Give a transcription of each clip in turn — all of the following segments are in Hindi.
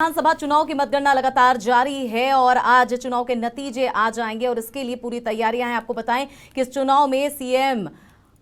विधानसभा चुनाव की मतगणना लगातार जारी है और आज चुनाव के नतीजे आ जाएंगे और इसके लिए पूरी तैयारियां हैं। आपको बताएं कि इस चुनाव में सीएम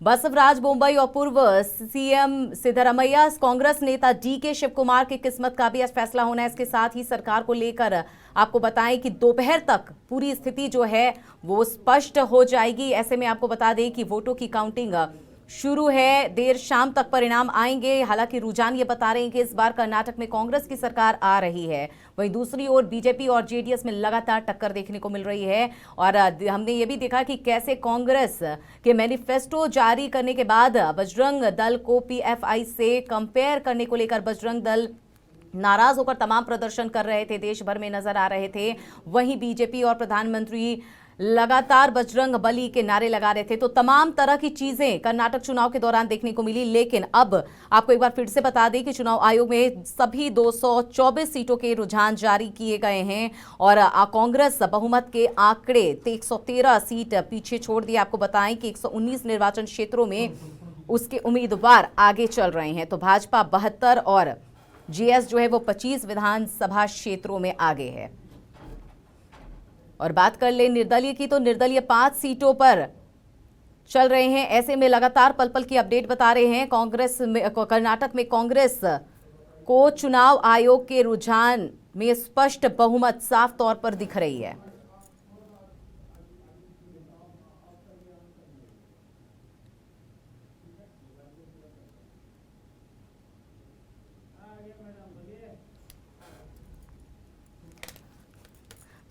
बसवराज बोम्मई और पूर्व सीएम सिद्धरमैया, कांग्रेस नेता डीके शिव कुमार की किस्मत का भी आज फैसला होना है। इसके साथ ही सरकार को लेकर आपको बताएं कि दोपहर तक पूरी स्थिति जो है वो स्पष्ट हो जाएगी। ऐसे में आपको बता दें कि वोटों की काउंटिंग शुरू है, देर शाम तक परिणाम आएंगे। हालांकि रुझान ये बता रहे हैं कि इस बार कर्नाटक में कांग्रेस की सरकार आ रही है, वहीं दूसरी ओर बीजेपी और जेडीएस में लगातार टक्कर देखने को मिल रही है। और हमने ये भी देखा कि कैसे कांग्रेस के मैनिफेस्टो जारी करने के बाद बजरंग दल को पीएफआई से कंपेयर करने को लेकर बजरंग दल नाराज होकर तमाम प्रदर्शन कर रहे थे, देश भर में नजर आ रहे थे। वहीं बीजेपी और प्रधानमंत्री लगातार बजरंग बली के नारे लगा रहे थे। तो तमाम तरह की चीजें कर्नाटक चुनाव के दौरान देखने को मिली। लेकिन अब आपको एक बार फिर से बता दें कि चुनाव आयोग में सभी 224 सीटों के रुझान जारी किए गए हैं और कांग्रेस बहुमत के आंकड़े 113 सीट पीछे छोड़ दिए। आपको बताएं कि 119 निर्वाचन क्षेत्रों में उसके उम्मीदवार आगे चल रहे हैं। तो भाजपा 72 और जीएस जो है वो 25 विधानसभा क्षेत्रों में आगे है। और बात कर ले निर्दलीय की, तो निर्दलीय 5 सीटों पर चल रहे हैं। ऐसे में लगातार पल पल की अपडेट बता रहे हैं। कांग्रेस में, कर्नाटक में कांग्रेस को चुनाव आयोग के रुझान में स्पष्ट बहुमत साफ तौर पर दिख रही है।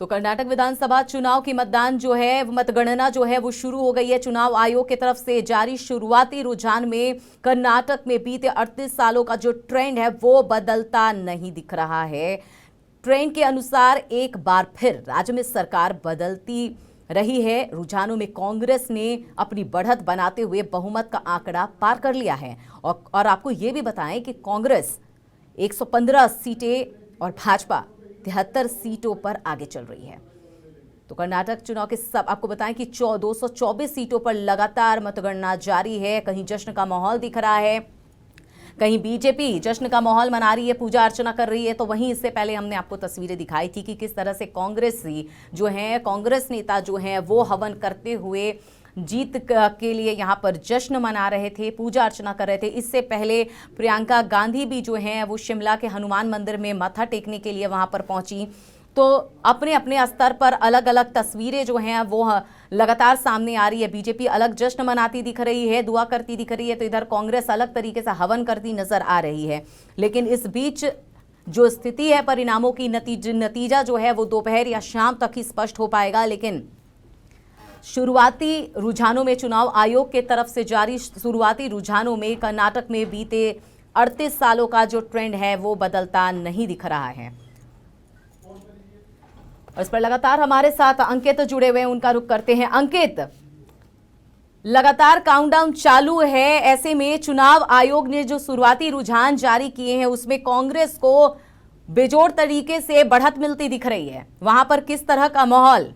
तो कर्नाटक विधानसभा चुनाव की मतदान जो है, मतगणना जो है वो शुरू हो गई है। चुनाव आयोग की तरफ से जारी शुरुआती रुझान में कर्नाटक में बीते 38 सालों का जो ट्रेंड है वो बदलता नहीं दिख रहा है। ट्रेंड के अनुसार एक बार फिर राज्य में सरकार बदलती रही है। रुझानों में कांग्रेस ने अपनी बढ़त बनाते हुए बहुमत का आंकड़ा पार कर लिया है। और आपको ये भी बताएं कि कांग्रेस 115 सीटें और भाजपा 73 सीटों पर आगे चल रही है। तो कर्नाटक चुनाव के सब आपको बताएं कि 224 सीटों पर लगातार मतगणना जारी है। कहीं जश्न का माहौल दिख रहा है, कहीं बीजेपी जश्न का माहौल मना रही है, पूजा अर्चना कर रही है। तो वहीं इससे पहले हमने आपको तस्वीरें दिखाई थी कि किस तरह से कांग्रेसी जो हैं, कांग्रेस नेता जो हैं वो हवन करते हुए जीत के लिए यहाँ पर जश्न मना रहे थे, पूजा अर्चना कर रहे थे। इससे पहले प्रियंका गांधी भी जो हैं वो शिमला के हनुमान मंदिर में माथा टेकने के लिए वहाँ पर पहुंची। तो अपने अपने स्तर पर अलग अलग तस्वीरें जो हैं वो लगातार सामने आ रही है। बीजेपी अलग जश्न मनाती दिख रही है, दुआ करती दिख रही है, तो इधर कांग्रेस अलग तरीके से हवन करती नजर आ रही है। लेकिन इस बीच जो स्थिति है परिणामों की, नतीजा जो है वो दोपहर या शाम तक ही स्पष्ट हो पाएगा। लेकिन शुरुआती रुझानों में, चुनाव आयोग के तरफ से जारी शुरुआती रुझानों में कर्नाटक में बीते 38 सालों का जो ट्रेंड है वो बदलता नहीं दिख रहा है। और इस पर लगातार हमारे साथ अंकित जुड़े हुए हैं, उनका रुख करते हैं। अंकित, लगातार काउंटडाउन चालू है। ऐसे में चुनाव आयोग ने जो शुरुआती रुझान जारी किए हैं उसमें कांग्रेस को बेजोड़ तरीके से बढ़त मिलती दिख रही है। वहां पर किस तरह का माहौल?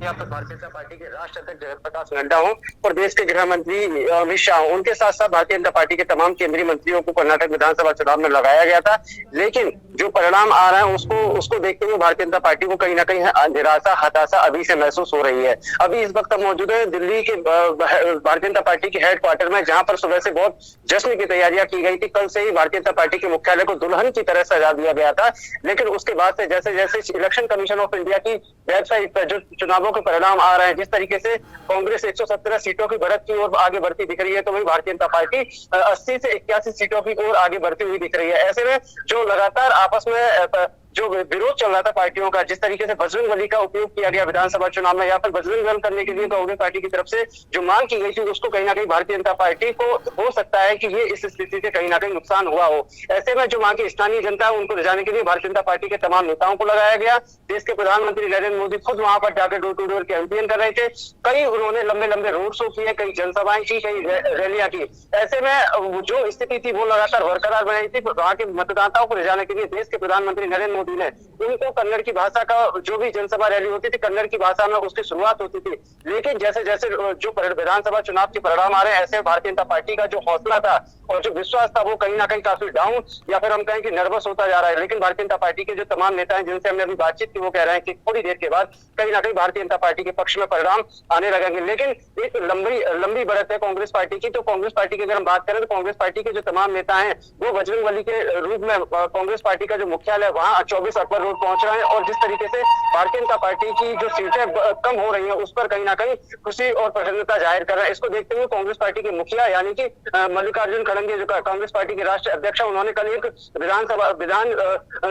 यहाँ पर भारतीय जनता पार्टी के राष्ट्रीय अध्यक्ष जगत प्रकाश नड्डा हूँ और देश के गृह मंत्री अमित शाह, उनके साथ साथ भारतीय जनता पार्टी के तमाम केंद्रीय मंत्रियों को कर्नाटक विधानसभा चुनाव में लगाया गया था। लेकिन जो परिणाम आ रहा है उसको देखते हुए भारतीय जनता पार्टी को कहीं ना कहीं निराशा, हताशा अभी से महसूस हो रही है। अभी इस वक्त मौजूद है दिल्ली के भारतीय जनता पार्टी के हेडक्वार्टर में, जहाँ पर सुबह से बहुत जश्न की तैयारियां की गई थी। कल से ही भारतीय जनता पार्टी के मुख्यालय को दुल्हन की तरह सजा दिया गया था। लेकिन उसके बाद से जैसे जैसे इलेक्शन कमीशन ऑफ इंडिया की वेबसाइट पर जो चुनावों के परिणाम आ रहे हैं, जिस तरीके से कांग्रेस 117 सीटों की बढ़त की ओर आगे बढ़ती दिख रही है, तो वही भारतीय जनता पार्टी 80 से 81 सीटों की ओर आगे बढ़ती हुई दिख रही है। ऐसे में जो लगातार आपस में जो विरोध चल रहा था पार्टियों का, जिस तरीके से बजरंग बली का उपयोग किया गया विधानसभा चुनाव में, या फिर बजरंग दल करने के लिए कांग्रेस पार्टी की तरफ से जो मांग की गई थी, उसको कहीं ना कहीं भारतीय जनता पार्टी को हो सकता है कि ये इस स्थिति से कहीं ना कहीं नुकसान हुआ हो। ऐसे में जो वहां की स्थानीय जनता है उनको रिझाने के लिए भारतीय जनता पार्टी के तमाम नेताओं को लगाया गया। देश के प्रधानमंत्री नरेंद्र मोदी खुद वहां पर जाकर डोर टू डोर कैंपेन कर रहे थे। कई उन्होंने लंबे लंबे रोड शो किए, कई जनसभाएं की, कई रैलियां की। ऐसे में जो स्थिति थी वो लगातार बरकरार बनी थी। वहां के मतदाताओं को रिझाने के लिए देश के प्रधानमंत्री नरेंद्र मोदी मोदी ने, उनको कन्नड़ की भाषा का जो भी जनसभा रैली होती थी कन्नड़ की भाषा में उसकी शुरुआत होती थी। लेकिन जैसे जैसे जो विधानसभा चुनाव के परिणाम आ रहे हैं, ऐसे भारतीय जनता पार्टी का जो हौसला था और जो विश्वास था वो कहीं ना कहीं काफी डाउन या फिर हम कहें कि नर्वस होता जा रहा है। लेकिन भारतीय जनता पार्टी के जो तमाम नेता हैं जिनसे हमने अभी बातचीत की, वो कह रहे हैं कि थोड़ी देर के बाद कहीं ना कहीं भारतीय जनता पार्टी के पक्ष में परिणाम आने लगेंगे। लेकिन एक लंबी बढ़त है कांग्रेस पार्टी की। तो कांग्रेस पार्टी की अगर हम बात करें तो कांग्रेस पार्टी के जो तमाम नेता हैं वो बजरंगबली के रूप में कांग्रेस पार्टी का जो मुख्यालय है वहां 24 अकबर रोड पहुंच रहे हैं। और जिस तरीके से भारतीय जनता पार्टी की जो सीटें कम हो रही है उस पर कहीं ना कहीं खुशी और प्रसन्नता जाहिर कर रहे हैं। इसको देखते हुए कांग्रेस पार्टी के मुखिया यानी कि मल्लिकार्जुन खड़गे जो कांग्रेस पार्टी के राष्ट्रीय अध्यक्ष, उन्होंने कल एक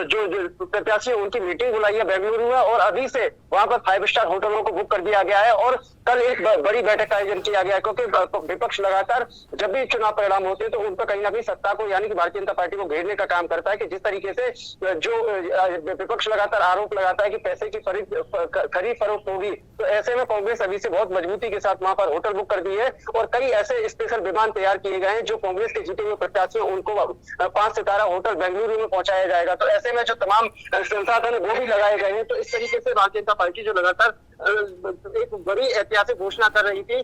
जो प्रत्याशी उनकी मीटिंग बुलाई है बेंगलुरु में, और अभी से वहां पर 5 स्टार होटलों को बुक कर दिया गया है और कल एक बड़ी बैठक का आयोजन किया गया है। क्योंकि विपक्ष लगातार जब भी चुनाव परिणाम होते हैं तो उन पर कहीं ना कहीं सत्ता को यानी कि भारतीय जनता पार्टी को घेरने का काम करता है कि जिस तरीके से जो विपक्ष लगातार आरोप लगाता है कि पैसे की खरीद फरोख्त होगी, तो ऐसे में कांग्रेस अभी से बहुत मजबूती के साथ वहां पर होटल बुक कर दी है और कई ऐसे स्पेशल विमान तैयार किए गए हैं जो कांग्रेस के जीते हुए प्रत्याशी उनको 5 सितारा होटल बेंगलुरु में पहुंचाया जाएगा। तो ऐसे में जो तमाम संसाधन वो भी लगाए गए हैं। तो इस तरीके से भारतीय जनता पार्टी जो लगातार एक बड़ी ऐतिहासिक घोषणा कर रही थी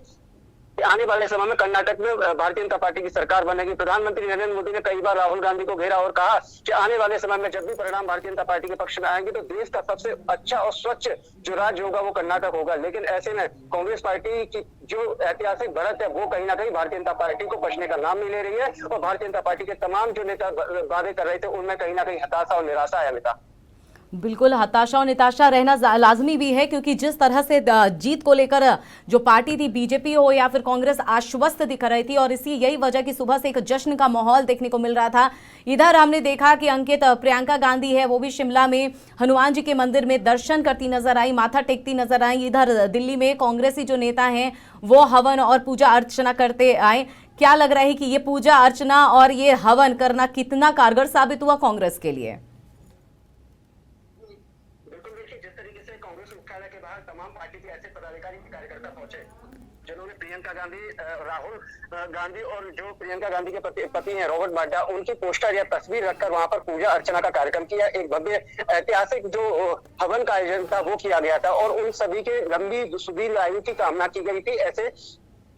कि आने वाले समय में कर्नाटक में भारतीय जनता पार्टी की सरकार बनेगी। प्रधानमंत्री नरेंद्र मोदी ने कई बार राहुल गांधी को घेरा और कहा कि आने वाले समय में जब भी परिणाम भारतीय जनता पार्टी के पक्ष में आएंगे तो देश का सबसे अच्छा और स्वच्छ जो राज्य होगा वो कर्नाटक होगा। लेकिन ऐसे में कांग्रेस पार्टी की जो ऐतिहासिक बढ़त है वो कहीं ना कहीं भारतीय जनता पार्टी को बचने का नाम नहीं ले रही है और भारतीय जनता पार्टी के तमाम जो नेता वादे कर रहे थे उनमें कहीं ना कहीं हताशा और निराशा है। अमिता, बिल्कुल हताशा और निराशा रहना लाजमी भी है, क्योंकि जिस तरह से जीत को लेकर जो पार्टी थी बीजेपी हो या फिर कांग्रेस आश्वस्त दिख रही थी और इसी यही वजह की सुबह से एक जश्न का माहौल देखने को मिल रहा था। इधर हमने देखा कि अंकित प्रियंका गांधी है वो भी शिमला में हनुमान जी के मंदिर में दर्शन करती नजर आई, माथा टेकती नजर आई। इधर दिल्ली में कांग्रेसी जो नेता हैं वो हवन और पूजा अर्चना करते आए। क्या लग रहा है कि ये पूजा अर्चना और ये हवन करना कितना कारगर साबित हुआ कांग्रेस के लिए? तमाम पार्टी के ऐसे पदाधिकारी कार्यकर्ता पहुंचे जिन्होंने प्रियंका गांधी, राहुल गांधी और जो प्रियंका गांधी के पति हैं रॉबर्ट वाड्रा, उनकी पोस्टर या तस्वीर रखकर वहां पर पूजा अर्चना का कार्यक्रम किया। एक भव्य ऐतिहासिक जो हवन का आयोजन था वो किया गया था और उन सभी के लंबी सुदीर्घ आयु की कामना की गई थी। ऐसे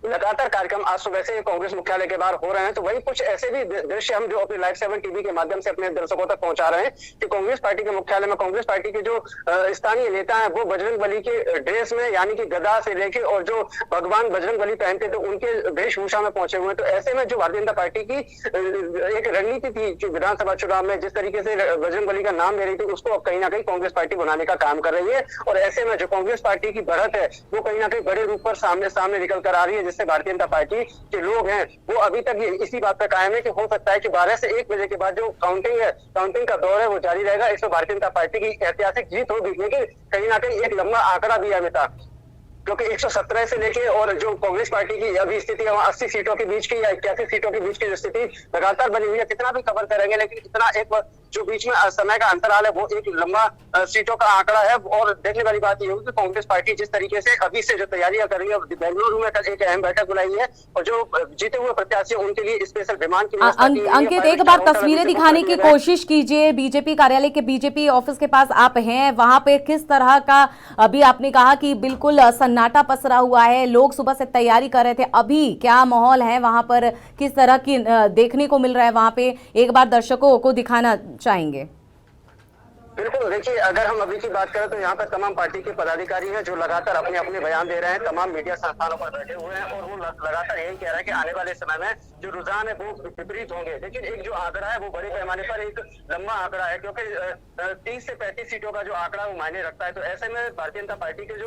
लगातार कार्यक्रम आज सुबह से कांग्रेस मुख्यालय के बाहर हो रहे हैं। तो वही कुछ ऐसे भी दृश्य हम जो अपने लाइव 7 टीवी के माध्यम से अपने दर्शकों तक पहुंचा रहे हैं कि कांग्रेस पार्टी के मुख्यालय में कांग्रेस पार्टी के जो स्थानीय नेता हैं वो बजरंगबली के ड्रेस में यानी कि गदा से लेके और जो भगवान बजरंगबली पहनते थे उनके वेशभूषा में पहुंचे हुए हैं। तो ऐसे में जो भारतीय जनता पार्टी की एक रणनीति थी जो विधानसभा चुनाव में जिस तरीके से बजरंगबली का नाम ले रही थी उसको अब कहीं ना कहीं कांग्रेस पार्टी बनाने का काम कर रही है। और ऐसे में जो कांग्रेस पार्टी की बढ़त है वो कहीं ना कहीं बड़े रूप पर सामने निकल कर आ रही है, जिससे भारतीय जनता पार्टी के लोग हैं वो अभी तक इसी बात पर कायम है कि हो सकता है कि 12 से 1 बजे के बाद जो काउंटिंग का दौर है वो जारी रहेगा। इसमें भारतीय जनता पार्टी की ऐतिहासिक जीत होगी, लेकिन कहीं ना कहीं एक लंबा आंकड़ा भी है अमिता, क्योंकि 117 से लेके और जो कांग्रेस पार्टी की अभी स्थिति है 80 सीटों के बीच की या 81 सीटों के बीच की जो स्थिति लगातार बनी हुई है। कितना भी खबर करेंगे लेकिन इतना एक जो बीच में समय का अंतराल है वो एक लंबा सीटों का आंकड़ा है। और देखने वाली बात ये होगी कि कांग्रेस पार्टी जिस तरीके से अभी से जो तैयारियां कर रही है, बेंगलुरु में कल एक अहम बैठक बुलाई है और जो जीते हुए प्रत्याशी उनके लिए स्पेशल विमान की व्यवस्था की है। अंकित एक बार तस्वीरें दिखाने की कोशिश कीजिए। बीजेपी कार्यालय के बीजेपी ऑफिस के पास आप हैं, वहां पे किस तरह का अभी आपने कहा कि बिल्कुल सन्नाटा पसरा हुआ है, लोग सुबह से तैयारी कर रहे थे, अभी क्या माहौल है वहां पर, किस तरह की देखने को मिल रहा है वहां पे, एक बार दर्शकों को दिखाना चाहेंगे? बिल्कुल, देखिए अगर हम अभी की बात करें तो यहाँ पर तमाम पार्टी के पदाधिकारी हैं जो लगातार अपने अपने बयान दे रहे हैं, तमाम मीडिया संस्थानों पर बैठे हुए हैं और वो लगातार यही कह रहे हैं कि आने वाले समय में जो रुझान है वो विपरीत होंगे। लेकिन एक जो आंकड़ा है वो बड़े पैमाने पर एक लंबा आंकड़ा है, क्योंकि 30 से 35 सीटों का जो आंकड़ा वो मायने रखता है। तो ऐसे में भारतीय जनता पार्टी के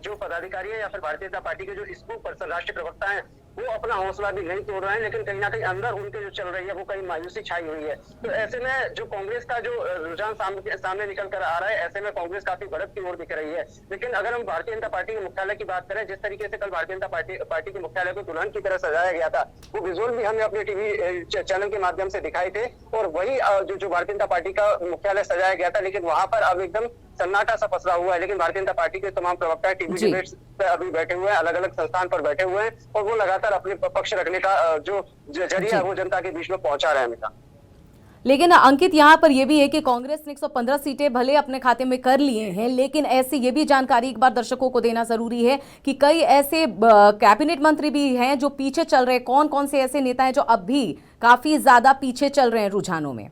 जो पदाधिकारी है या फिर भारतीय जनता पार्टी के जो स्कूप पर्सन राष्ट्रीय प्रवक्ता है वो अपना हौसला भी नहीं तोड़ रहे हैं, लेकिन कहीं ना कहीं अंदर उनके जो चल रही है वो कहीं मायूसी छाई हुई है। तो ऐसे में जो कांग्रेस का जो रुझान सामने निकल कर आ रहा है, ऐसे में कांग्रेस काफी बढ़त की ओर दिख रही है। लेकिन अगर हम भारतीय जनता पार्टी के मुख्यालय की बात करें, जिस तरीके से कल भारतीय जनता पार्टी के मुख्यालय को दुल्हन की तरह सजाया गया था, वो विजुअल भी हमने अपने टीवी चैनल के माध्यम से दिखाए थे। और वही जो भारतीय जनता पार्टी का मुख्यालय सजाया गया था, लेकिन वहां पर अब एकदम सन्नाटा सा पसरा हुआ है। लेकिन भारतीय जनता पार्टी के तमाम प्रवक्ता टीवी डिबेट्स पे अभी बैठे हुए हैं, अलग अलग संस्थान पर बैठे हुए हैं और वो लगातार अपने पक्ष रखने का जो जरिया है वो जनता के बीच में पहुंचा रहे हैं। लेकिन अंकित यहाँ पर यह भी है कि कांग्रेस ने 115 सीटें भले अपने खाते में कर लिए हैं, लेकिन ऐसी ये भी जानकारी एक बार दर्शकों को देना जरूरी है कि कई ऐसे कैबिनेट मंत्री भी हैं जो पीछे चल रहे हैं। कौन कौन से ऐसे नेता हैं जो अब भी काफी ज्यादा पीछे चल रहे हैं रुझानों में?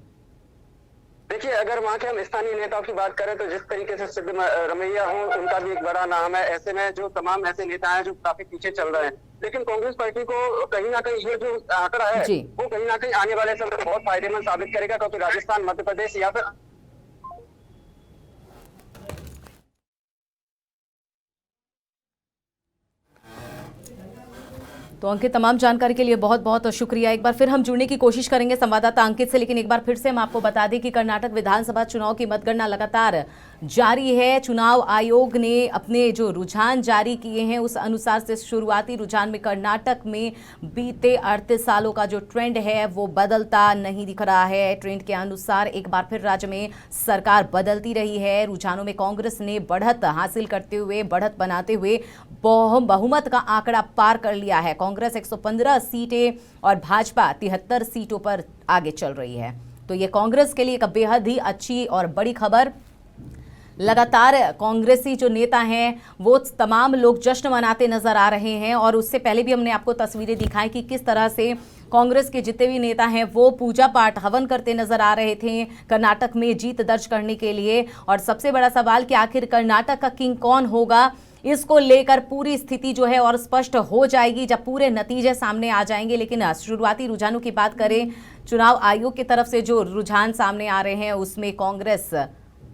देखिए, अगर वहाँ के हम स्थानीय नेताओं की बात करें तो जिस तरीके से सिद्धरमैया हो, उनका भी एक बड़ा नाम है। ऐसे में जो तमाम ऐसे नेता हैं जो काफी पीछे चल रहे हैं, लेकिन कांग्रेस पार्टी को कहीं ना कहीं ये जो आंकड़ा है वो कहीं ना कहीं आने वाले समय में बहुत फायदेमंद साबित करेगा, क्योंकि राजस्थान, मध्य प्रदेश या फिर तो अंकित, तमाम जानकारी के लिए बहुत बहुत शुक्रिया। एक बार फिर हम जुड़ने की कोशिश करेंगे संवाददाता अंकित से, लेकिन एक बार फिर से हम आपको बता दें कि कर्नाटक विधानसभा चुनाव की मतगणना लगातार जारी है। चुनाव आयोग ने अपने जो रुझान जारी किए हैं उस अनुसार से शुरुआती रुझान में कर्नाटक में बीते 38 सालों का जो ट्रेंड है वो बदलता नहीं दिख रहा है। ट्रेंड के अनुसार एक बार फिर राज्य में सरकार बदलती रही है। रुझानों में कांग्रेस ने बढ़त हासिल करते हुए, बढ़त बनाते हुए बहुमत का आंकड़ा पार कर लिया है। कांग्रेस 115 सीटें और भाजपा 73 सीटों पर आगे चल रही है। तो ये कांग्रेस के लिए एक बेहद ही अच्छी और बड़ी खबर। लगातार कांग्रेसी जो नेता हैं वो तमाम लोग जश्न मनाते नजर आ रहे हैं, और उससे पहले भी हमने आपको तस्वीरें दिखाई कि किस तरह से कांग्रेस के जितने भी नेता हैं वो पूजा पाठ हवन करते नजर आ रहे थे कर्नाटक में जीत दर्ज करने के लिए। और सबसे बड़ा सवाल कि आखिर कर्नाटक का किंग कौन होगा, इसको लेकर पूरी स्थिति जो है और स्पष्ट हो जाएगी जब पूरे नतीजे सामने आ जाएंगे। लेकिन शुरुआती रुझानों की बात करें, चुनाव आयोग की तरफ से जो रुझान सामने आ रहे हैं उसमें कांग्रेस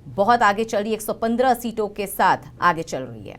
बहुत आगे चल रही, 115 सीटों के साथ आगे चल रही है।